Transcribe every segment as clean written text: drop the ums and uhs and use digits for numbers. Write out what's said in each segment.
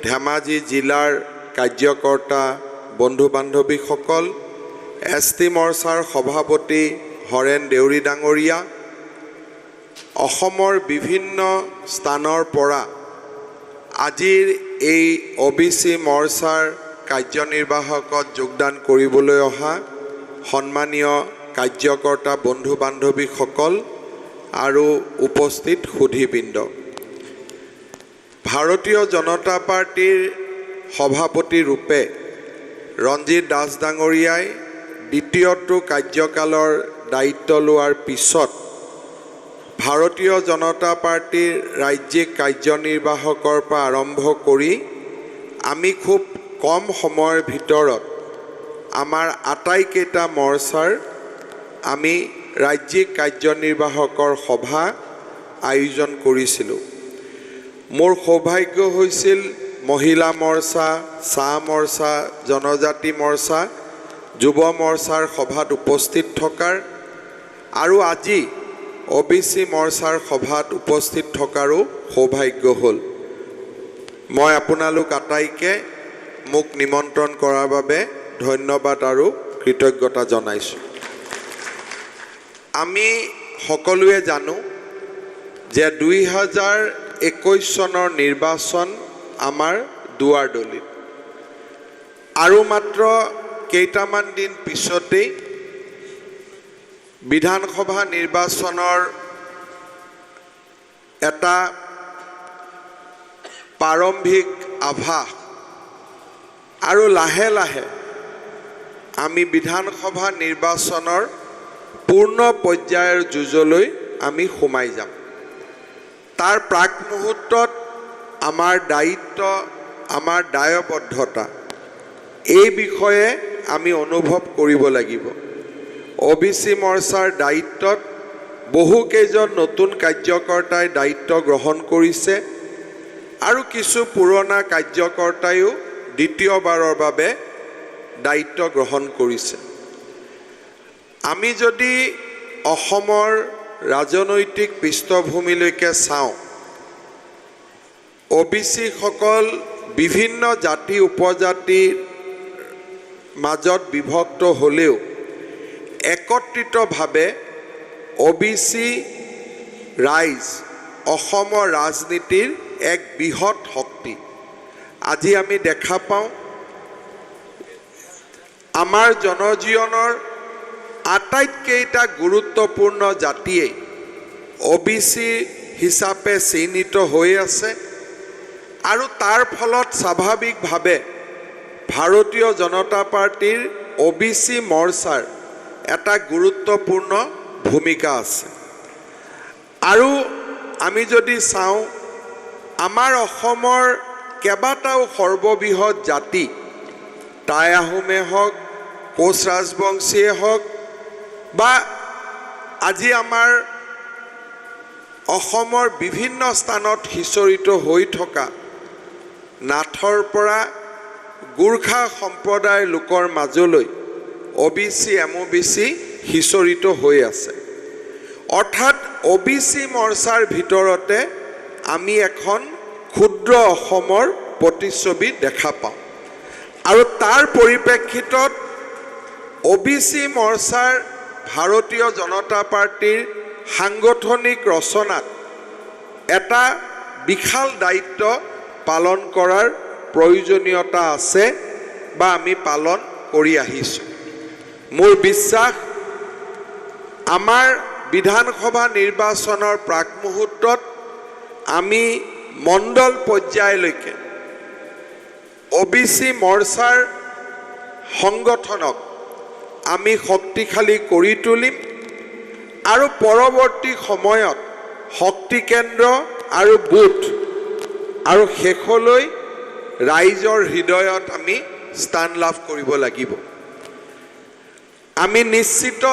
ধেমাজি জিলাৰ কাৰ্যকৰ্তা বন্ধু বান্ধৱীসকল, ST মৰ্চাৰ সভাপতি হৰেণ দেউৰী ডাঙৰীয়া, অসমৰ বিভিন্ন স্থানৰ পৰা আজিৰ এই OBC মৰ্চাৰ কাৰ্যনিৰ্বাহকত যোগদান কৰিবলৈ অহা সন্মানীয় কাৰ্যকৰ্তা বন্ধু বান্ধৱীসকল আৰু উপস্থিত সুধীবৃন্দ, ভাৰতীয় জনতা পাৰ্টিৰ সভাপতি ৰূপে ৰঞ্জিত দাস ডাঙৰীয়াই দ্বিতীয়টো কাৰ্যকালৰ দায়িত্ব লোৱাৰ পিছত ভাৰতীয় জনতা পাৰ্টিৰ ৰাজ্যিক কাৰ্যনিৰ্বাহকৰ পৰা আৰম্ভ কৰি আমি খুব কম সময়ৰ ভিতৰত আমাৰ আটাইকেইটা মৰ্চাৰ আমি ৰাজ্যিক কাৰ্যনিৰ্বাহকৰ সভা আয়োজন কৰিছিলোঁ। মোৰ সৌভাগ্য হৈছিল মহিলা মৰ্চা, চাহ মৰ্চা, জনজাতি মৰ্চা, যুৱ মৰ্চাৰ সভাত উপস্থিত থকাৰ আৰু আজি OBC মৰ্চাৰ সভাত উপস্থিত থকাৰো সৌভাগ্য হ'ল। মই আপোনালোক আটাইকে মোক নিমন্ত্ৰণ কৰাৰ বাবে ধন্যবাদ আৰু কৃতজ্ঞতা জনাইছোঁ। আমি সকলোৱে জানো যে 2021 চনৰ নিৰ্বাচন আমাৰ দুৱাৰদলিত আৰু মাত্ৰ কেইটামান দিন পিছতেই বিধানসভা নিৰ্বাচনৰ এটা প্ৰাৰম্ভিক আভাস আৰু লাহে লাহে আমি বিধানসভা নিৰ্বাচনৰ পূৰ্ণ পৰ্যায়ৰ যুঁজলৈ আমি সোমাই যাম। তাৰ প্ৰাক মুহূৰ্তত আমাৰ দায়িত্ব, আমাৰ দায়বদ্ধতা এই বিষয়ে আমি অনুভৱ কৰিব লাগিব। OBC মৰ্চাৰ দায়িত্বত বহুকেইজন নতুন কাৰ্যকৰ্তাই দায়িত্ব গ্ৰহণ কৰিছে আৰু কিছু পুৰণা কাৰ্যকৰ্তায়ো দ্বিতীয়বাৰৰ বাবে দায়িত্ব গ্ৰহণ কৰিছে। আমি যদি অসমৰ ৰাজনৈতিক পৃষ্ঠভূমিলৈকে চাওঁ, OBC সকল বিভিন্ন জাতি উপজাতিৰ মাজত বিভক্ত হ'লেও একত্ৰিতভাৱে OBC ৰাইজ অসমৰ ৰাজনীতিৰ এক বৃহৎ শক্তি। আজি আমি দেখা পাওঁ আমাৰ জনজীৱনৰ আটাইতকেইটা গুৰুত্বপূৰ্ণ জাতিয়েই OBC হিচাপে চিহ্নিত হৈ আছে আৰু তাৰ ফলত স্বাভাৱিকভাৱে ভাৰতীয় জনতা পাৰ্টিৰ OBC মৰ্চাৰ এটা গুৰুত্বপূৰ্ণ ভূমিকা আছে। আৰু আমি যদি চাওঁ আমাৰ অসমৰ কেইবাটাও সৰ্ববৃহৎ জাতি, টাই আহোমে হওক, কোচ ৰাজবংশীয়ে হওক বা আজি আমাৰ অসমৰ বিভিন্ন স্থানত সিঁচৰিত হৈ থকা নাথৰ পৰা গোৰ্খা সম্প্ৰদায়ৰ লোকৰ মাজলৈ OBC MOBC সিঁচৰিত হৈ আছে। অৰ্থাৎ OBC মৰ্চাৰ ভিতৰতে আমি এখন ক্ষুদ্ৰ অসমৰ প্ৰতিচ্ছবি দেখা পাওঁ আৰু তাৰ পৰিপ্ৰেক্ষিতত OBC মৰ্চাৰ ভাৰতীয় জনতা পাৰ্টিৰ সাংগঠনিক ৰচনাত এটা বিশাল দায়িত্ব পালন কৰাৰ প্ৰয়োজনীয়তা আছে বা আমি পালন কৰি আহিছোঁ। মোৰ বিশ্বাস আমাৰ বিধানসভা নিৰ্বাচনৰ প্ৰাক মুহূৰ্তত আমি মণ্ডল পৰ্যায়লৈকে OBC মৰ্চাৰ সংগঠনক আমি শক্তিশালী কৰি তুলিম আৰু পৰৱৰ্তী সময়ত শক্তি কেন্দ্ৰ আৰু বুথ আৰু শেষলৈ ৰাইজৰ হৃদয়ত আমি স্থান লাভ কৰিব লাগিব। আমি নিশ্চিত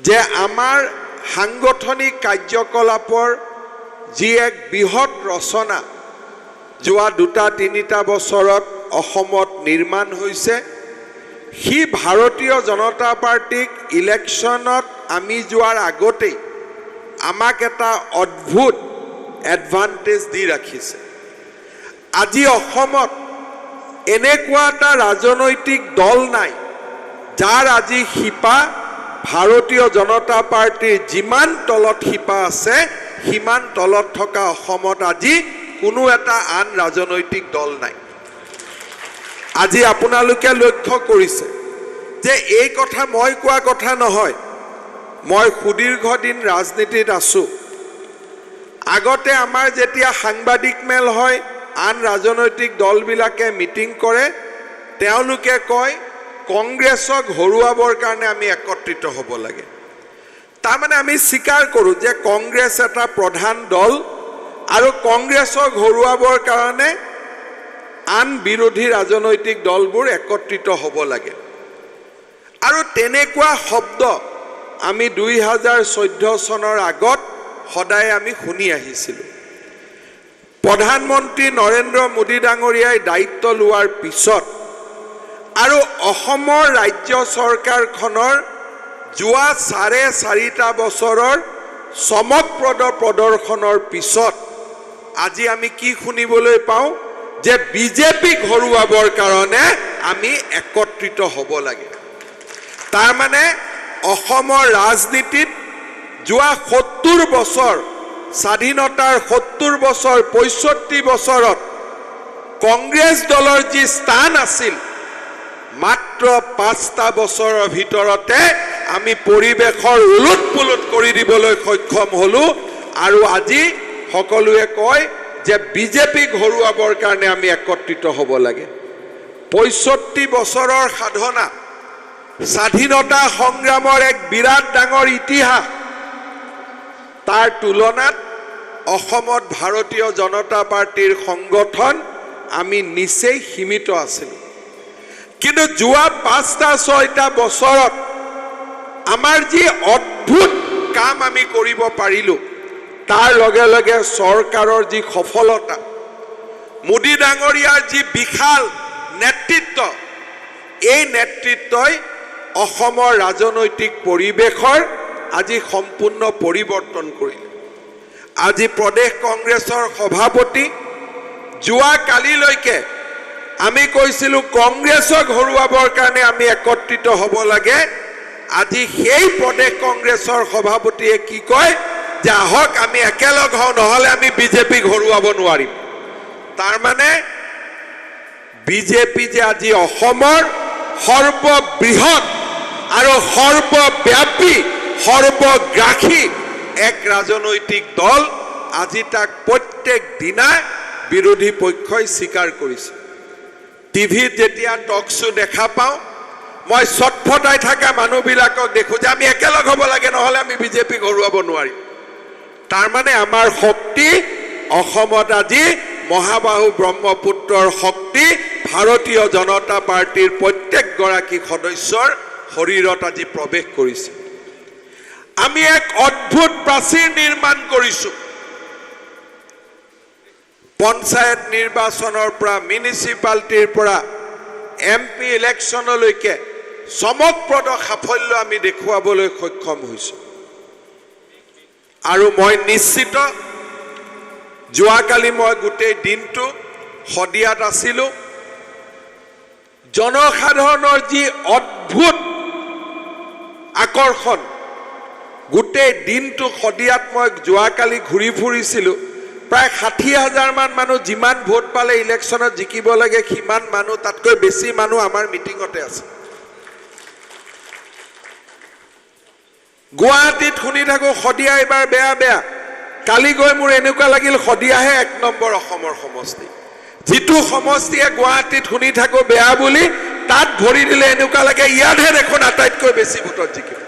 যে আমাৰ সাংগঠনিক কাৰ্যকলাপৰ যি এক বৃহৎ ৰচনা যোৱা 2-3 বছৰত অসমত নিৰ্মাণ হৈছে, সি ভাৰতীয় জনতা পাৰ্টিক ইলেকশ্যনত আমি যোৱাৰ আগতেই আমাক এটা অদ্ভুত এডভান্টেজ দি ৰাখিছে। আজি অসমত এনেকুৱা এটা ৰাজনৈতিক দল নাই যাৰ আজি শিপা ভাৰতীয় জনতা পাৰ্টিৰ যিমান তলত শিপা আছে সিমান তলত থকা অসমত আজি কোনো এটা আন ৰাজনৈতিক দল নাই। আজি আপোনালোকে লক্ষ্য কৰিছে যে এই কথা মই কোৱা কথা নহয়, মই সুদীৰ্ঘ দিন ৰাজনীতিত আছোঁ। আগতে আমাৰ যেতিয়া সাংবাদিক মেল হয়, আন ৰাজনৈতিক দলবিলাকে মিটিং কৰে, তেওঁলোকে কয় কংগ্ৰেছক হৰুৱাবৰ কাৰণে আমি একত্ৰিত হ'ব লাগে। তাৰমানে আমি স্বীকাৰ কৰোঁ যে কংগ্ৰেছ এটা প্ৰধান দল আৰু কংগ্ৰেছক হৰুৱাবৰ কাৰণে আন বিৰোধী ৰাজনৈতিক দলবোৰ একত্ৰিত হ'ব লাগে। আৰু তেনেকুৱা শব্দ আমি 2014 চনৰ আগত সদায় আমি শুনি আহিছিলোঁ। প্ৰধানমন্ত্ৰী নৰেন্দ্ৰ মোদী ডাঙৰীয়াই দায়িত্ব লোৱাৰ পিছত আৰু অসমৰ ৰাজ্য চৰকাৰখনৰ যোৱা 4.5 বছৰৰ চমকপ্ৰদ প্ৰদৰ্শনৰ পিছত আজি আমি কি শুনিবলৈ পাওঁ যে বিজেপিক হৰুৱাবৰ কাৰণে আমি একত্ৰিত হ'ব লাগে। তাৰমানে অসমৰ ৰাজনীতিত যোৱা 70 বছৰ স্বাধীনতাৰ 70 বছৰ 65 বছৰত কংগ্ৰেছ দলৰ যি স্থান আছিল মাত্ৰ 5টা বছৰৰ ভিতৰতে আমি পৰিৱেশৰ উলট পুলট কৰি দিবলৈ সক্ষম হ'লোঁ। আৰু আজি সকলোৱে কয় যে বিজেপিক হৰুৱাবৰ কাৰণে আমি একত্ৰিত হ'ব লাগে। 65 বছৰৰ সাধনা, স্বাধীনতা সংগ্ৰামৰ এক বিৰাট ডাঙৰ ইতিহাস, তাৰ তুলনাত অসমত ভাৰতীয় জনতা পাৰ্টিৰ সংগঠন আমি নিচেই সীমিত আছিলোঁ। কিন্তু যোৱা 5-6টা বছৰত আমাৰ যি অদ্ভুত কাম আমি কৰিব পাৰিলোঁ, তাৰ লগে লগে চৰকাৰৰ যি সফলতা, মোদী ডাঙৰীয়াৰ যি বিশাল নেতৃত্ব, এই নেতৃত্বই অসমৰ ৰাজনৈতিক পৰিৱেশৰ আজি সম্পূৰ্ণ পৰিৱৰ্তন কৰিলে। আজি প্ৰদেশ কংগ্ৰেছৰ সভাপতি যোৱা কালিলৈকে আমি কৈছিলোঁ কংগ্ৰেছক হৰুৱাবৰ কাৰণে আমি একত্ৰিত হ'ব লাগে। আজি সেই প্ৰদেশ কংগ্ৰেছৰ সভাপতিয়ে কি কয় যে আহক আমি একেলগ হওঁ, নহ'লে আমি বিজেপিক হৰুৱাব নোৱাৰিম। তাৰমানে বিজেপি যে আজি অসমৰ সৰ্ববৃহৎ আৰু সৰ্বব্যাপী সৰ্বগ্ৰাসী এক ৰাজনৈতিক দল, আজি তাক প্ৰত্যেক দিনা বিৰোধী পক্ষই স্বীকাৰ কৰিছে। টিভিত যেতিয়া টক শ্ব' দেখা পাওঁ, মই চটফটাই থকা মানুহবিলাকক দেখোঁ যে আমি একেলগ হ'ব লাগে, নহ'লে আমি বিজেপিক হৰুৱাব নোৱাৰিম। তাৰমানে আমাৰ শক্তি অসমত আজি মহাবাহু ব্ৰহ্মপুত্ৰৰ শক্তি ভাৰতীয় জনতা পাৰ্টিৰ প্ৰত্যেকগৰাকী সদস্যৰ শৰীৰত আজি প্ৰৱেশ কৰিছে। আমি এক অদ্ভুত প্ৰাচীৰ নিৰ্মাণ কৰিছোঁ। পঞ্চায়ত নিৰ্বাচনৰ পৰা, মিউনিচিপালিটিৰ পৰা MP ইলেকশ্যনলৈকে চমকপ্ৰদ সাফল্য আমি দেখুৱাবলৈ সক্ষম হৈছোঁ। আৰু মই নিশ্চিত, যোৱাকালি মই গোটেই দিনটো শদিয়াত আছিলোঁ। জনসাধাৰণৰ যি অদ্ভুত আকৰ্ষণ, গোটেই দিনটো শদিয়াত মই যোৱাকালি ঘূৰি ফুৰিছিলোঁ। প্ৰায় 60,000 মান মানুহ, যিমান ভোট পালে ইলেকশ্যনত জিকিব লাগে সিমান মানুহ, তাতকৈ বেছি মানুহ আমাৰ মিটিঙতে আছে। গুৱাহাটীত শুনি থাকোঁ শদিয়া এইবাৰ বেয়া বেয়া, কালি গৈ মোৰ এনেকুৱা লাগিল শদিয়াহে 1 নম্বৰ অসমৰ সমষ্টি। যিটো সমষ্টিয়ে গুৱাহাটীত শুনি থাকোঁ বেয়া বুলি, তাত ভৰি দিলে এনেকুৱা লাগে ইয়াতহে দেখোন আটাইতকৈ বেছি ভোটত জিকিব।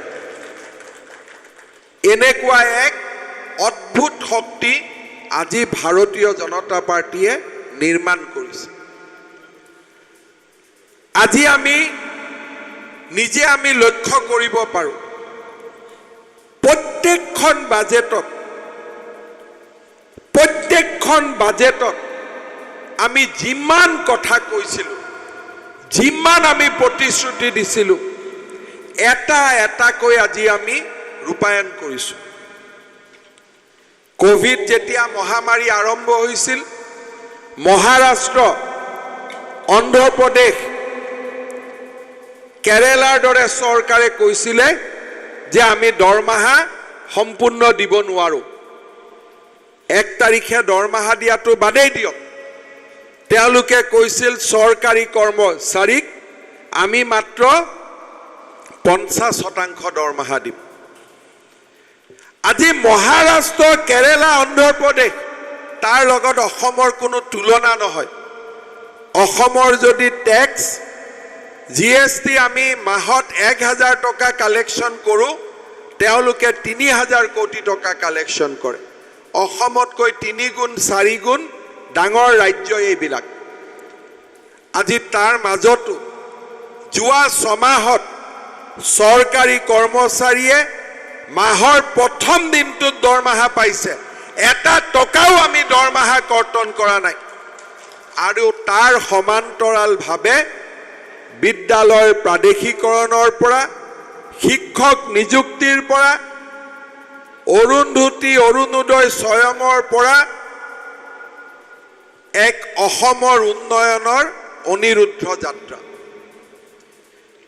এনেকুৱা এক অদ্ভুত শক্তি আজি ভাৰতীয় জনতা পাৰ্টিয়ে নিৰ্মাণ কৰিছে। আজি আমি নিজে আমি লক্ষ্য কৰিব পাৰোঁ, প্ৰত্যেকখন বাজেটত আমি যিমান কথা কৈছিলোঁ, যিমান আমি প্ৰতিশ্ৰুতি দিছিলোঁ, এটা এটাকৈ আজি আমি ৰূপায়ণ কৰিছোঁ। কোভিড যেতিয়া মহামাৰী আৰম্ভ হৈছিল, মহাৰাষ্ট্ৰ, অন্ধ্ৰপ্ৰদেশ, কেৰেলাৰ দৰে চৰকাৰে কৈছিলে যে আমি দৰমহা সম্পূৰ্ণ দিব নোৱাৰো। 1 তাৰিখে দৰমহা দিয়াটো বাদেই দিয়ক, তেওঁলোকে কৈছিল চৰকাৰী কৰ্মচাৰীক আমি মাত্ৰ 50% দৰমহা দিম। আজি মহাৰাষ্ট্ৰ, কেৰেলা, অন্ধ্ৰপ্ৰদেশ তাৰ লগত অসমৰ কোনো তুলনা নহয়। অসমৰ যদি টেক্স GST আমি মাহত 1000 টকা কালেকশ্যন কৰোঁ, তেওঁলোকে 3000 কোটি টকা কালেকশ্যন কৰে। অসমতকৈ 3 গুণ 4 গুণ ডাঙৰ ৰাজ্য এইবিলাক। আজি তাৰ মাজতো যোৱা 6 মাহত চৰকাৰী কৰ্মচাৰীয়ে মাহৰ প্ৰথম দিনটোত দৰমহা পাইছে, 1 টকাও আমি দৰমহা কৰ্তন কৰা নাই। আৰু তাৰ সমান্তৰালভাৱে বিদ্যালয়ৰ প্ৰাদেশিকৰণৰ পৰা, শিক্ষক নিযুক্তিৰ পৰা, অৰুন্ধতী অৰুণোদয় স্বয়মৰ পৰা এক অসমৰ উন্নয়নৰ অনিৰুদ্ধ যাত্ৰা।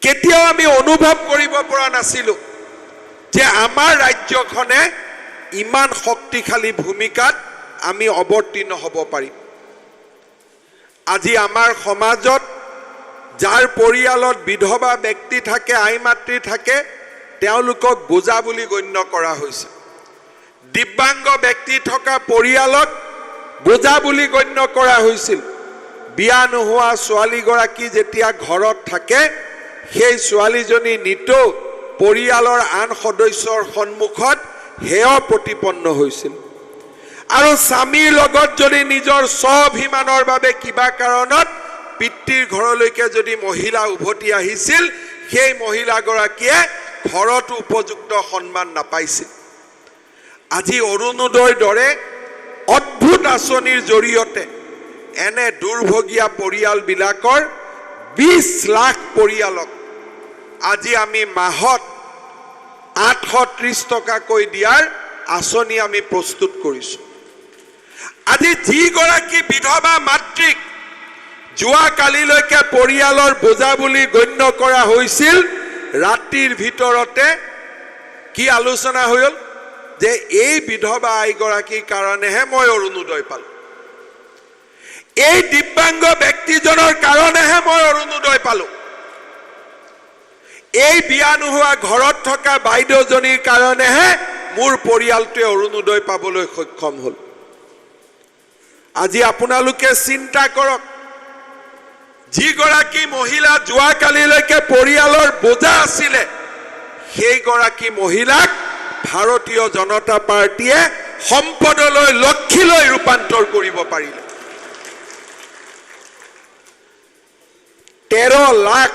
কেতিয়াও আমি অনুভৱ কৰিব পৰা নাছিলোঁ যে আমাৰ ৰাজ্যখনে ইমান শক্তিশালী ভূমিকাত আমি অৱতীৰ্ণ হ'ব পাৰিম। আজি আমাৰ সমাজত যাৰ পৰিয়ালত বিধৱা ব্যক্তি থাকে, আই মাতৃ থাকে, তেওঁলোকক বোজা বুলি গণ্য কৰা হৈছে। দিব্যাংগ ব্যক্তি থকা পৰিয়ালক বোজা বুলি গণ্য কৰা হৈছিল। বিয়া নোহোৱা ছোৱালীগৰাকী যেতিয়া ঘৰত থাকে, সেই ছোৱালীজনী নিতৌ পৰিয়ালৰ আন সদস্যৰ সন্মুখত হেয় প্ৰতিপন্ন হৈছিল। আৰু স্বামীৰ লগত যদি নিজৰ স্বাভিমানৰ বাবে কিবা কাৰণত পিতৃৰ ঘৰলৈকে যদি মহিলা উভতি আহিছিল, সেই মহিলাগৰাকীয়ে ঘৰতো উপযুক্ত সন্মান নাপাইছিল। আজি অৰুণোদয়ৰ দৰে অদ্ভুত আঁচনিৰ জৰিয়তে এনে দুৰ্ভগীয়া পৰিয়ালবিলাকৰ 20 লাখ পৰিয়ালক আজি আমি মাহত 830 টকাকৈ দিয়াৰ আঁচনি আমি প্ৰস্তুত কৰিছোঁ। আজি যিগৰাকী বিধৱা মাতৃক যোৱাকালিলৈকে পৰিয়ালৰ বোজা বুলি গণ্য কৰা হৈছিল, ৰাতিৰ ভিতৰতে কি আলোচনা হ'ল যে এই বিধৱা আইগৰাকীৰ কাৰণেহে মই অৰুণোদয় পালোঁ, এই দিব্যাংগ ব্যক্তিজনৰ কাৰণেহে মই অৰুণোদয় পালোঁ, এই বিয়া নোহোৱা ঘৰত থকা বাইদেউজনীৰ কাৰণেহে মোৰ পৰিয়ালটোৱে অৰুণোদয় পাবলৈ সক্ষম হ'ল। আজি আপোনালোকে চিন্তা কৰক, যিগৰাকী মহিলা যোৱাকালিলৈকে পৰিয়ালৰ বোজা আছিলে, সেইগৰাকী মহিলাক ভাৰতীয় জনতা পাৰ্টীয়ে সম্পদলৈ, লক্ষীলৈ ৰূপান্তৰ কৰিব পাৰিলে। 13 লাখ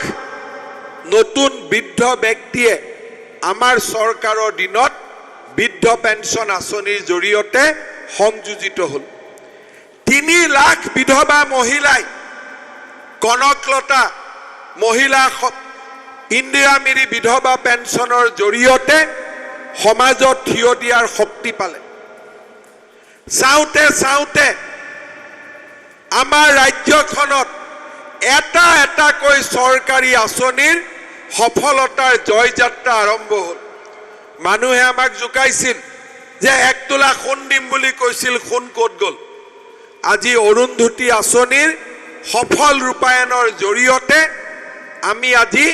নতুন বৃদ্ধ ব্যক্তিয়ে আমাৰ চৰকাৰৰ দিনত বৃদ্ধ পেঞ্চন আঁচনিৰ জৰিয়তে সংযোজিত হ'ল। 3 লাখ বিধৱা মহিলাই কনকলতা মহিলা ইন্দিৰা মিৰি বিধৱা পেঞ্চনৰ জৰিয়তে সমাজত থিয় দিয়াৰ শক্তি পালে। চাওঁতে চাওঁতে আমাৰ ৰাজ্যখনত এটা এটাকৈ চৰকাৰী আঁচনিৰ সফলতাৰ জয়যাত্ৰা আৰম্ভ হ'ল। মানুহে আমাক জোকাইছিল যে 1 তোলা সোণ দিম বুলি কৈছিল, সোণ ক'ত গ'ল? আজি অৰুন্ধতী আঁচনিৰ সফল ৰূপায়ণৰ জৰিয়তে আমি আজি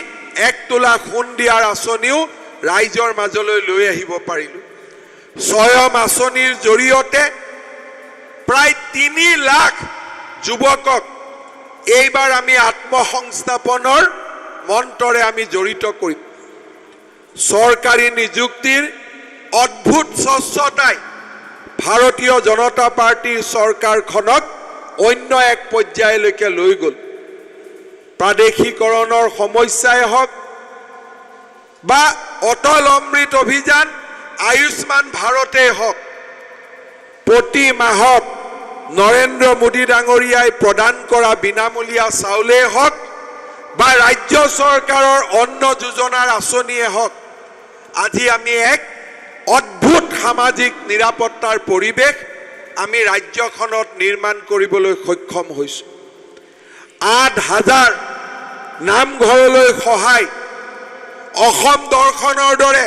1 তোলা সোণ দিয়াৰ আঁচনিও ৰাইজৰ মাজলৈ লৈ আহিব পাৰিলোঁ। স্বয়ম আঁচনিৰ জৰিয়তে প্ৰায় 3 লাখ যুৱকক এইবাৰ আমি আত্মসংস্থাপনৰ মন্ত্ৰৰে আমি জড়িত কৰিম। চৰকাৰী নিযুক্তিৰ অদ্ভুত স্বচ্ছতাই ভাৰতীয় জনতা পাৰ্টীৰ চৰকাৰখনক অন্য এক পৰ্যায়লৈকে লৈ গ'ল। প্ৰাদেশিকৰণৰ সমস্যাই হওক বা অটল অমৃত অভিযান, আয়ুষ্মান ভাৰতেই হওক, প্ৰতি মাহত নৰেন্দ্ৰ মোদী ডাঙৰীয়াই প্ৰদান কৰা বিনামূলীয়া চাউলেই হওক বা ৰাজ্য চৰকাৰৰ অন্ন যোজনাৰ আঁচনিয়ে হওক, আজি আমি এক অদ্ভুত সামাজিক নিৰাপত্তাৰ পৰিৱেশ আমি ৰাজ্যখনত নিৰ্মাণ কৰিবলৈ সক্ষম হৈছোঁ। 8,000 নামঘৰলৈ সহায়, অসম দৰ্শনৰ দৰে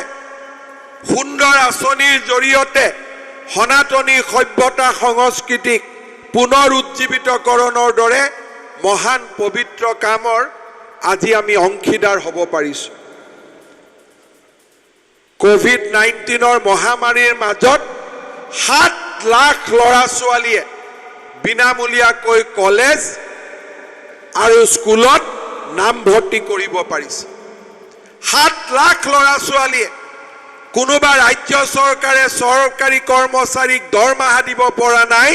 সুন্দৰ আঁচনিৰ জৰিয়তে সনাতনী সভ্যতা সংস্কৃতিক পুনৰ উজ্জীৱিতকৰণৰ দৰে মহান পবিত্ৰ কামৰ আজি আমি অংশীদাৰ হ'ব পাৰিছোঁ। কোভিড-19 মহামাৰীৰ মাজত 7 লাখ ল'ৰা ছোৱালীয়ে বিনামূলীয়াকৈ কলেজ আৰু স্কুলত নামভৰ্তি কৰিব পাৰিছে। 7 লাখ ল'ৰা ছোৱালীয়ে কোনোবা ৰাজ্য চৰকাৰে চৰকাৰী কৰ্মচাৰীক দৰমহা দিব পৰা নাই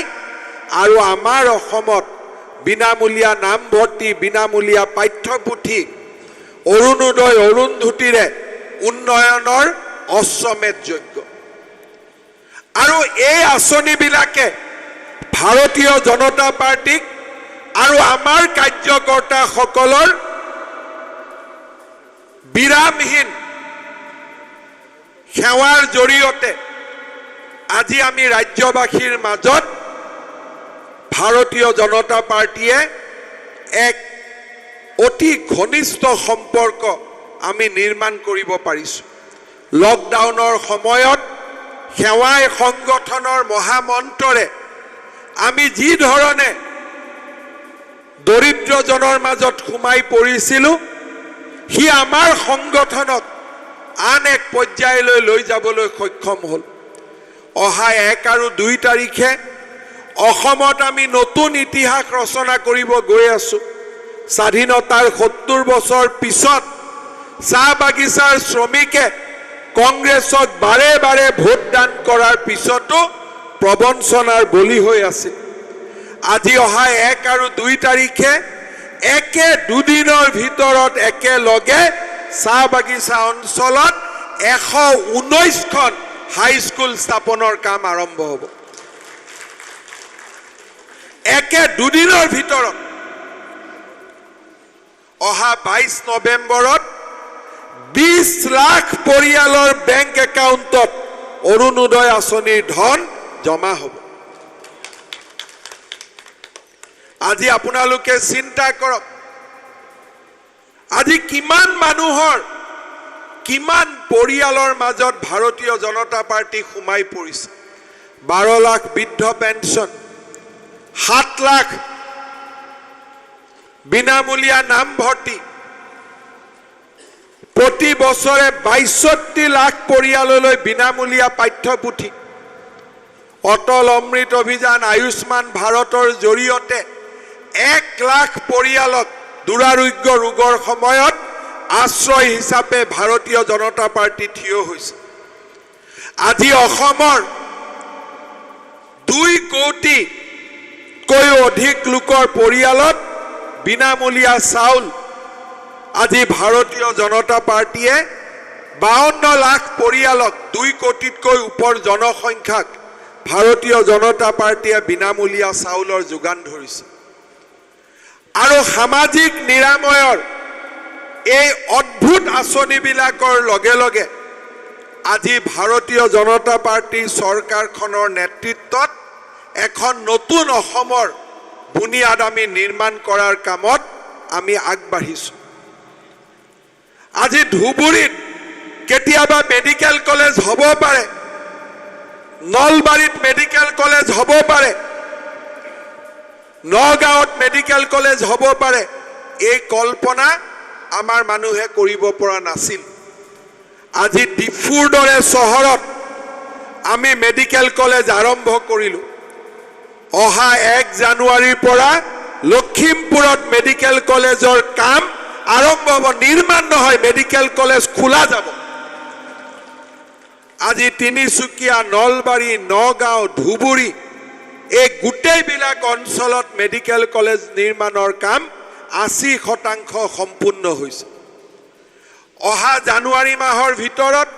আৰু আমাৰ অসমত বিনামূলীয়া নামভৰ্তি, বিনামূলীয়া পাঠ্যপুথি, অৰুণোদয় অৰুন্ধতীৰে উন্নয়নৰ অশ্বমেধ যজ্ঞ। আৰু এই আঁচনিবিলাকে ভাৰতীয় জনতা পাৰ্টিক আৰু আমাৰ কাৰ্যকৰ্তাসকলৰ বিৰামহীন সেৱাৰ জৰিয়তে আজি আমি ৰাজ্যবাসীৰ মাজত ভাৰতীয় জনতা পাৰ্টিয়ে এক অতি ঘনিষ্ঠ সম্পৰ্ক আমি নিৰ্মাণ কৰিব পাৰিছোঁ। লকডাউনৰ সময়ত সেৱাই সংগঠনৰ মহামন্ত্ৰৰে আমি যি ধৰণে দৰিদ্ৰজনৰ মাজত সোমাই পৰিছিলোঁ, সি আমাৰ সংগঠনক আন এক পৰ্যায়লৈ লৈ যাবলৈ সক্ষম হ'ল। অহা 1 আৰু 2 তাৰিখে অসমত আমি নতুন ইতিহাস ৰচনা কৰিব গৈ আছোঁ। স্বাধীনতাৰ 70 বছৰ পিছত চাহ বাগিচাৰ শ্ৰমিকে কংগ্ৰেছক বাৰে বাৰে ভোটদান কৰাৰ পিছতো প্ৰবঞ্চনাৰ বলি হৈ আছিল। আজি অহা 1 আৰু 2 তাৰিখে একে দুদিনৰ ভিতৰত একেলগে চাহ বাগিচা অঞ্চলত 119খন হাইস্কুল স্থাপনৰ কাম আৰম্ভ হ'ব। একে দুদিনৰ ভিতৰত অহা 22 নৱেম্বৰত 20 লাখ পৰিয়ালৰ বেংক একাউণ্টত অৰুণোদয় আঁচনিৰ ধন জমা হ'ব। আজি আপোনালোকে চিন্তা কৰক, আজি কিমান মানুহৰ, কিমান পৰিয়ালৰ মাজত ভাৰতীয় জনতা পাৰ্টি সোমাই পৰিছে। 12 লাখ বৃদ্ধ পেঞ্চন, 7 লাখ বিনামূলীয়া নামভৰ্তি, প্ৰতি বছৰে 62 লাখ পৰিয়াললৈ বিনামূলীয়া পাঠ্যপুথি, অটল অমৃত অভিযান, আয়ুষ্মান ভাৰতৰ জৰিয়তে 1 লাখ পৰিয়ালক দুৰাৰোগ্য ৰোগৰ সময়ত আশ্ৰয় হিচাপে ভাৰতীয় জনতা পাৰ্টি থিয় হৈছে। আজি অসমৰ 2 কোটিতকৈও অধিক লোকৰ পৰিয়ালত বিনামূলীয়া চাউল আজি ভাৰতীয় জনতা পাৰ্টিয়ে 52 লাখ পৰিয়ালক 2 কোটিতকৈ ওপৰ জনসংখ্যাক ভাৰতীয় জনতা পাৰ্টিয়ে বিনামূলীয়া চাউলৰ যোগান ধৰিছে। আৰু সামাজিক নিৰাময়ৰ এই অদ্ভুত আঁচনিবিলাকৰ লগে লগে আজি ভাৰতীয় জনতা পাৰ্টিৰ চৰকাৰখনৰ নেতৃত্বত এখন নতুন অসমৰ বুনিয়াদ আমি নিৰ্মাণ কৰাৰ কামত আমি আগবাঢ়িছোঁ। আজি ধুবুৰীত কেতিয়াবা মেডিকেল কলেজ হ'ব পাৰে, নলবাৰীত মেডিকেল কলেজ হ'ব পাৰে, নগাঁৱত মেডিকেল কলেজ হ'ব পাৰে। এই কল্পনা আমাৰ মানুহে কৰিব পৰা নাছিল। আজি ডিফুৰ দৰে চহৰত আমি মেডিকেল কলেজ আৰম্ভ কৰিলোঁ। অহা 1 জানুৱাৰীৰ পৰা লখিমপুৰত মেডিকেল কলেজৰ কাম আৰম্ভ হ'ব। নিৰ্মাণ নহয়, মেডিকেল কলেজ খোলা যাব। আজি তিনিচুকীয়া, নলবাৰী, নগাঁও, ধুবুৰী এই গোটেইবিলাক অঞ্চলত মেডিকেল কলেজ নিৰ্মাণৰ কাম 80% সম্পূৰ্ণ হৈছে। অহা জানুৱাৰী মাহৰ ভিতৰত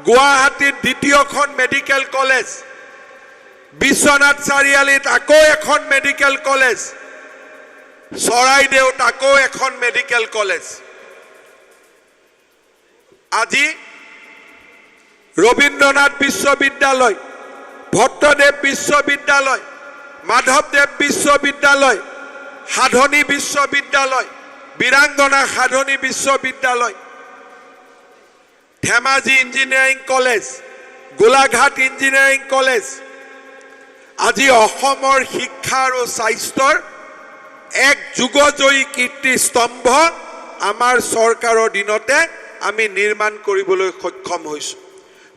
গুৱাহাটীত 2খন মেডিকেল কলেজ, বিশ্বনাথ চাৰিআলিত আকৌ এখন মেডিকেল কলেজ, চৰাইদেউত আকৌ এখন মেডিকেল কলেজ। আজি ৰবীন্দ্ৰনাথ বিশ্ববিদ্যালয়, ভট্টদেৱ বিশ্ববিদ্যালয়, মাধৱদেৱ বিশ্ববিদ্যালয়, সাধনী বিশ্ববিদ্যালয়, বীৰাংগনা সাধনী বিশ্ববিদ্যালয়, Dhemaji engineering college, Golaghat engineering college, আজি অসমৰ শিক্ষা আৰু স্বাস্থ্যৰ এক যুগজয়ী কীৰ্তিস্তম্ভ আমাৰ চৰকাৰৰ দিনতে আমি নিৰ্মাণ কৰিবলৈ সক্ষম হৈছোঁ।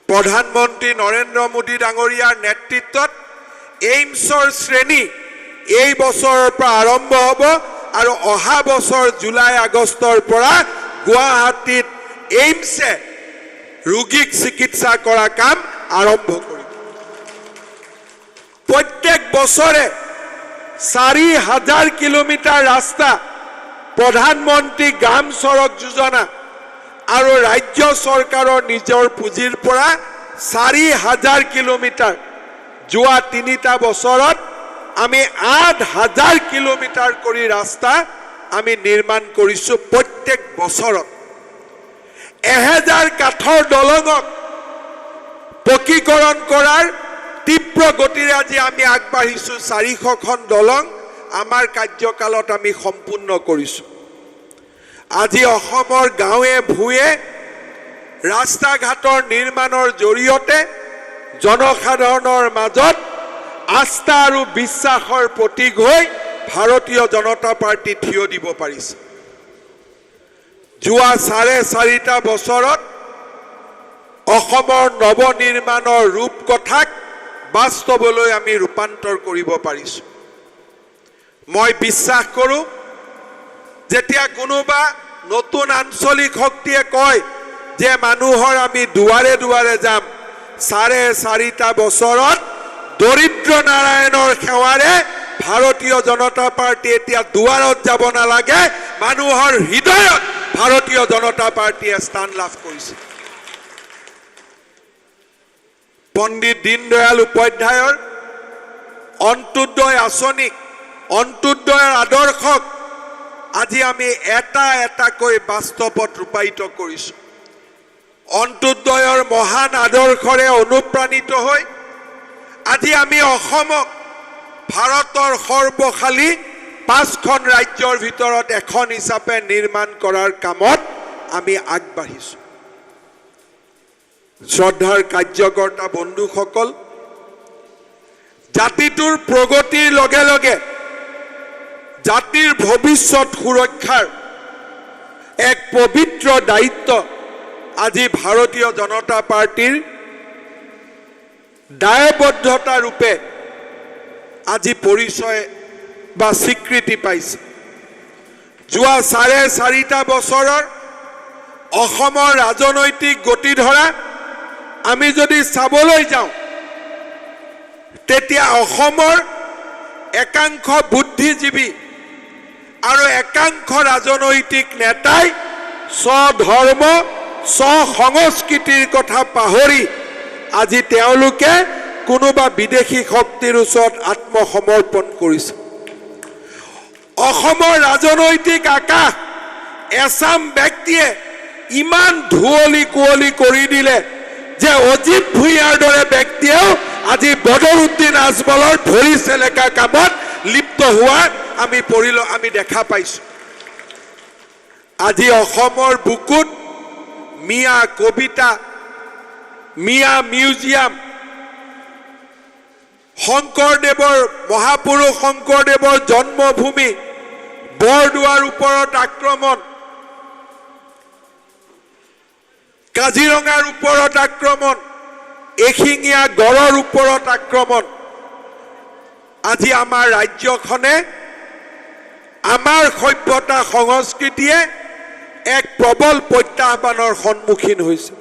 প্ৰধানমন্ত্ৰী নৰেন্দ্ৰ মোদী ডাঙৰীয়াৰ নেতৃত্বত এইমছৰ শ্ৰেণী এই বছৰৰ পৰা আৰম্ভ হ'ব আৰু অহা বছৰ জুলাই আগষ্টৰ পৰা গুৱাহাটীত এইমছে ৰোগীক চিকিৎসা কৰা কাম আৰম্ভ কৰিব। প্ৰত্যেক বছৰে 4,000 কিলোমিটাৰ ৰাস্তা প্ৰধানমন্ত্ৰী গ্ৰাম সড়ক যোজনা আৰু ৰাজ্য চৰকাৰৰ নিজৰ পুঁজিৰ পৰা 4,000 কিলোমিটাৰ, যোৱা 3টা বছৰত আমি 8,000 কিলোমিটাৰ কৰি ৰাস্তা আমি নিৰ্মাণ কৰিছোঁ। প্ৰত্যেক বছৰত 1,000 কাঠৰ দলঙক পকীকৰণ কৰাৰ তীব্ৰ গতিৰে আজি আমি আগবাঢ়িছোঁ। 400খন দলং আমাৰ কাৰ্যকালত আমি সম্পূৰ্ণ কৰিছোঁ। আজি অসমৰ গাঁৱে ভূঞে ৰাস্তা ঘাটৰ নিৰ্মাণৰ জৰিয়তে জনসাধাৰণৰ মাজত আস্থা আৰু বিশ্বাসৰ প্ৰতীক হৈ ভাৰতীয় জনতা পাৰ্টি থিয় দিব পাৰিছে। যোৱা 4.5 বছৰত অসমৰ নৱনিৰ্মাণৰ ৰূপকথাক বাস্তৱলৈ আমি ৰূপান্তৰ কৰিব পাৰিছোঁ। মই বিশ্বাস কৰোঁ, যেতিয়া কোনোবা নতুন আঞ্চলিক শক্তিয়ে কয় যে মানুহৰ আমি দুৱাৰে দুৱাৰে যাম, 4.5 বছৰত দৰিদ্ৰ নাৰায়ণৰ সেৱাৰে ভাৰতীয় জনতা পাৰ্টি এতিয়া দুৱাৰত যাব নালাগে, মানুহৰ হৃদয়ত ভাৰতীয় জনতা পাৰ্টিয়ে স্থান লাভ কৰিছে। পণ্ডিত দীনদয়াল উপাধ্যায়ৰ অন্ত্যোদয় আঁচনিক, অন্ত্যোদয়ৰ আদৰ্শক আজি আমি এটা এটাকৈ বাস্তৱত ৰূপায়িত কৰিছোঁ। অন্ত্যোদয়ৰ মহান আদৰ্শৰে অনুপ্ৰাণিত হৈ আজি আমি অসমক ভাৰতৰ সৰ্বশালী 5খন ৰাজ্যৰ ভিতৰত এখন হিচাপে নিৰ্মাণ কৰাৰ কামত আমি আগবাঢ়িছোঁ। শ্ৰদ্ধাৰ কাৰ্যকৰ্তা বন্ধুসকল, জাতিটোৰ প্ৰগতিৰ লগে লগে জাতিৰ ভৱিষ্যত সুৰক্ষাৰ এক পবিত্ৰ দায়িত্ব আজি ভাৰতীয় জনতা পাৰ্টিৰ দায়বদ্ধতা ৰূপে আজি পৰিচয় বা স্বীকৃতি পাইছে। যোৱা 4.5 বছৰৰ অসমৰ ৰাজনৈতিক গতিধৰা আমি যদি চাবলৈ যাওঁ, তেতিয়া অসমৰ একাংশ বুদ্ধিজীৱী আৰু একাংশ ৰাজনৈতিক নেতাই স্বধৰ্ম স্বসংস্কৃতিৰ কথা পাহৰি আজি তেওঁলোকে কোনোবা বিদেশী শক্তিৰ ওচৰত আত্মসমৰ্পণ কৰিছে। অসমৰ ৰাজনৈতিক আকাশ এছাম ব্যক্তিয়ে ইমান ধুৱলি কুঁৱলী কৰি দিলে যে অজিত ভূঞাৰ দৰে ব্যক্তিয়েও আজি বদৰুদ্দিন আজমলৰ ধৰি চেলেকা কামত লিপ্ত হোৱা আমি দেখা পাইছোঁ। আজি অসমৰ বুকুত মিয়া কবিতা, মিয়া মিউজিয়াম, শংকৰদেৱৰ মহাপুৰুষ শংকৰদেৱৰ জন্মভূমি বৰদোৱাৰ ওপৰত আক্ৰমণ, কাজিৰঙাৰ ওপৰত আক্ৰমণ, এশিঙীয়া গড়ৰ ওপৰত আক্ৰমণ। আজি আমাৰ ৰাজ্যখনে, আমাৰ সভ্যতা সংস্কৃতিয়ে এক প্ৰবল প্ৰত্যাহ্বানৰ সন্মুখীন হৈছে।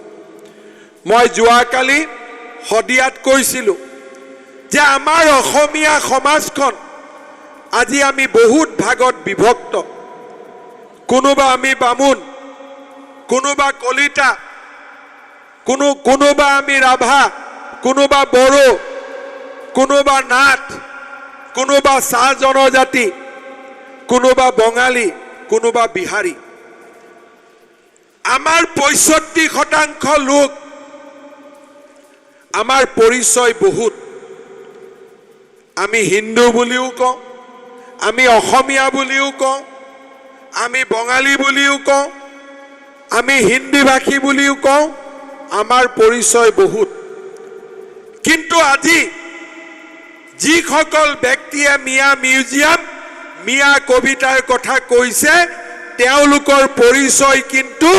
মই যোৱাকালি শদিয়াত কৈছিলোঁ যে আমাৰ অসমীয়া সমাজখন আজি আমি বহুত ভাগত বিভক্ত। কোনোবা আমি বামুণ, কোনোবা কলিতা, কোনোবা আমি ৰাভা, কোনোবা বড়ো, কোনোবা নাথ, কোনোবা চাহ জনজাতি, কোনোবা বঙালী, কোনোবা বিহাৰী। আমাৰ 65% লোক, আমাৰ পৰিচয় বহুত। আমি হিন্দু বুলিও কওঁ, আমি অসমীয়া বুলিও কওঁ, আমি বঙালী বুলিও কওঁ, আমি হিন্দী ভাষী বুলিও কওঁ, আমাৰ পৰিচয় বহুত। কিন্তু আজি যিসকল ব্যক্তিয়ে মিয়া মিউজিয়াম, মিয়া কবিতাৰ কথা কৈছে, তেওঁলোকৰ পৰিচয় কিন্তু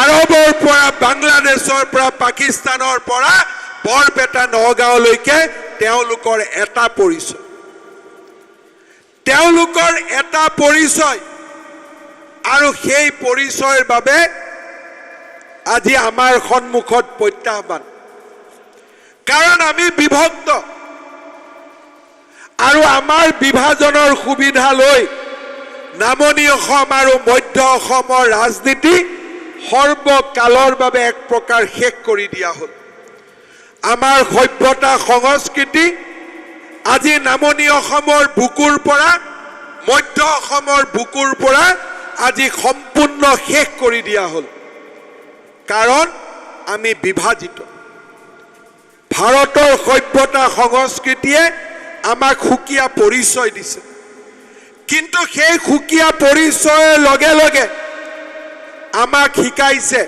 আৰবৰ পৰা, বাংলাদেশৰ পৰা, পাকিস্তানৰ পৰা বৰপেটা নগাঁৱলৈকে তেওঁলোকৰ এটা পৰিচয়। তেওঁলোকৰ এটা পৰিচয়, আৰু সেই পৰিচয়ৰ বাবে আজি আমাৰ সন্মুখত প্ৰত্যাহ্বান। কাৰণ আমি বিভক্ত, আৰু আমাৰ বিভাজনৰ সুবিধা লৈ নামনি অসম আৰু মধ্য অসমৰ ৰাজনীতি সৰ্বকালৰ বাবে এক প্ৰকাৰ শেষ কৰি দিয়া হ'ল। আমাৰ সভ্যতা সংস্কৃতি আজি নামনি অসমৰ বুকুৰ পৰা, মধ্য অসমৰ বুকুৰ পৰা আজি সম্পূৰ্ণ শেষ কৰি দিয়া হ'ল। কাৰণ আমি বিভাজিত। ভাৰতৰ সভ্যতা সংস্কৃতিয়ে আমাক সুকীয়া পৰিচয় দিছে, কিন্তু সেই সুকীয়া পৰিচয়ৰ লগে লগে আমাক শিকাইছে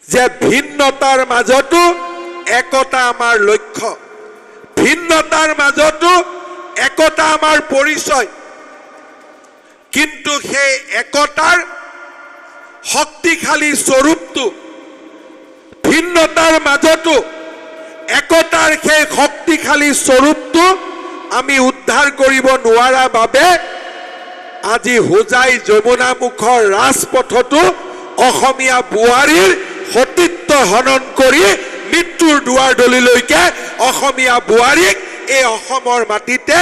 যে ভিন্নতাৰ মাজতো একতা আমাৰ লক্ষ্য, ভিন্নতাৰ মাজতো একতা আমাৰ পৰিচয়। কিন্তু সেই একতাৰ শক্তিশালী স্বৰূপটো, ভিন্নতাৰ মাজতো একতাৰ সেই শক্তিশালী স্বৰূপটো আমি উদ্ধাৰ কৰিব নোৱাৰা বাবে আজি হোজাই যমুনামুখৰ ৰাজপথতো অসমীয়া বোৱাৰীৰ সতীত্ব হনন কৰি মৃত্যুৰ দুৱাৰদলিলৈকে অসমীয়া বোৱাৰীক এই অসমৰ মাটিতে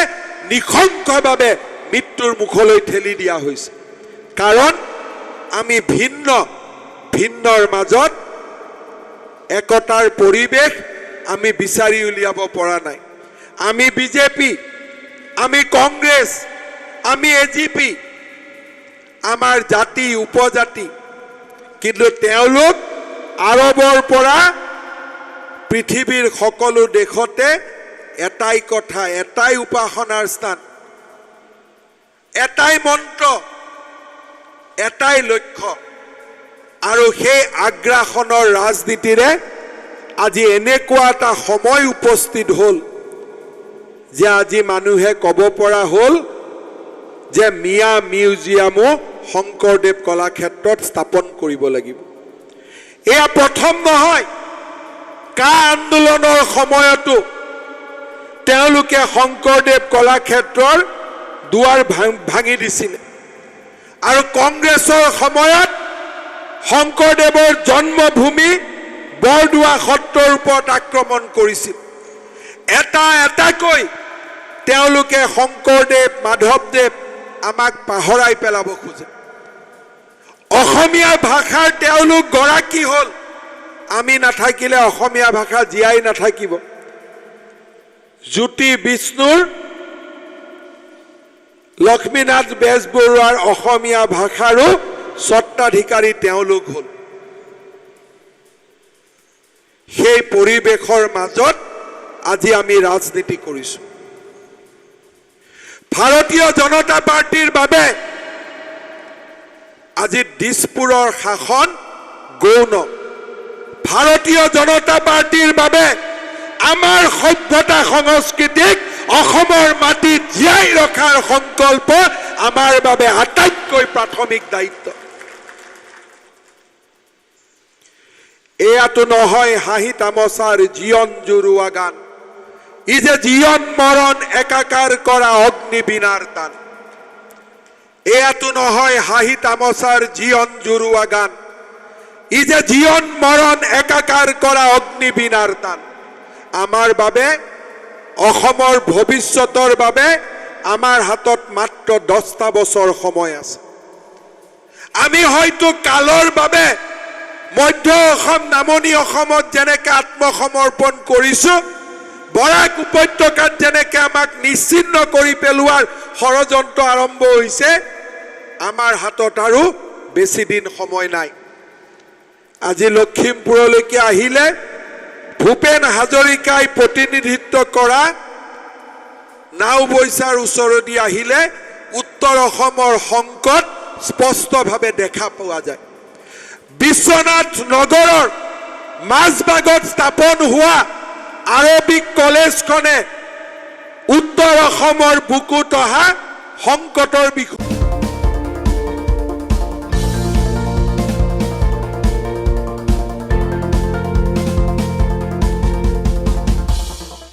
নিশংকভাৱে মৃত্যুৰ মুখলৈ ঠেলি দিয়া হৈছে। কাৰণ আমি ভিন্ন, ভিন্নৰ মাজত একতাৰ পৰিৱেশ আমি বিচাৰি উলিয়াব পৰা নাই। আমি বিজেপি, আমি কংগ্ৰেছ, আমি এজিপি, আমাৰ জাতি উপজাতি, কিন্তু তেওঁলোক আৰবৰ পৰা পৃথিৱীৰ সকলো দেশতে এটাই কথা, এটাই উপাসনাৰ স্থান, এটাই মন্ত্ৰ, এটাই লক্ষ্য। আৰু সেই আগ্ৰাসনৰ ৰাজনীতিৰে আজি এনেকুৱা এটা সময় উপস্থিত হ'ল যে আজি মানুহে ক'ব পৰা হ'ল যে মিয়া মিউজিয়ামো শংকৰদেৱ কলাক্ষেত্ৰত স্থাপন কৰিব লাগিব। এয়া প্ৰথম নহয়, কা আন্দোলনৰ সময়তো তেওঁলোকে শংকৰদেৱ কলাক্ষেত্ৰৰ দুৱাৰ ভাঙি দিছিলে, আৰু কংগ্ৰেছৰ সময়ত শংকৰদেৱৰ জন্মভূমি বৰদোৱা সত্ৰৰ ওপৰত আক্ৰমণ কৰিছিল। এটা এটাকৈ তেওঁলোকে শংকৰদেৱ, মাধৱদেৱ আমাক পাহৰাই পেলাব খোজে। অসমীয়া ভাষাৰ তেওঁলোক গৰাকী হ'ল, আমি নাথাকিলে অসমীয়া ভাষা জীয়াই নাথাকিব। জ্যোতি বিষ্ণুৰ, লক্ষ্মীনাথ বেজবৰুৱাৰ অসমীয়া ভাষাৰো স্বত্বাধিকাৰী তেওঁলোক হ'ল। সেই পৰিৱেশৰ মাজত আজি আমি ৰাজনীতি কৰিছোঁ। ভাৰতীয় জনতা পাৰ্টিৰ বাবে আজি দিছপুৰৰ শাসন গৌণ। ভাৰতীয় জনতা পাৰ্টিৰ বাবে আমাৰ সভ্যতা সংস্কৃতিক অসমৰ মাটিত জীয়াই ৰখাৰ সংকল্প আমাৰ বাবে আটাইতকৈ প্ৰাথমিক দায়িত্ব। এয়াতো নহয় হাঁহি তামচাৰ জীৱন জুৰুৱা গান, ই যে জীৱন মৰণ একাকাৰ কৰা অগ্নিবীণাৰ টান। এয়াতো নহয় হাঁহি তামচাৰ জীৱন জুৰুৱা গান, ই যে জীৱন মৰণ একাকাৰ কৰা অগ্নিবীণাৰ টান। আমাৰ বাবে, অসমৰ ভৱিষ্যতৰ বাবে আমাৰ হাতত মাত্ৰ 10টা বছৰ সময় আছে। আমি হয়তো কালৰ বাবে মধ্য অসম, নামনি অসমত যেনেকৈ আত্মসমৰ্পণ কৰিছোঁ, বৰাক উপত্যকাত যেনেকৈ আমাক নিশ্চিন্ন কৰি পেলোৱাৰ ষড়যন্ত্ৰ আৰম্ভ হৈছে, আমাৰ হাতত আৰু বেছি দিন সময় নাই। আজি লখিমপুৰলৈকে আহিলে ভূপেন হাজৰিকাই প্ৰতিনিধিত্ব কৰা নাওবৈচাৰ ওচৰেদি আহিলে উত্তৰ অসমৰ সংকট স্পষ্টভাৱে দেখা পোৱা যায়। বিশ্বনাথ নগৰৰ মাজভাগত স্থাপন হোৱা আৰবিক কলেজখনে উত্তৰ অসমৰ বুকুত অহা সংকটৰ বিষয়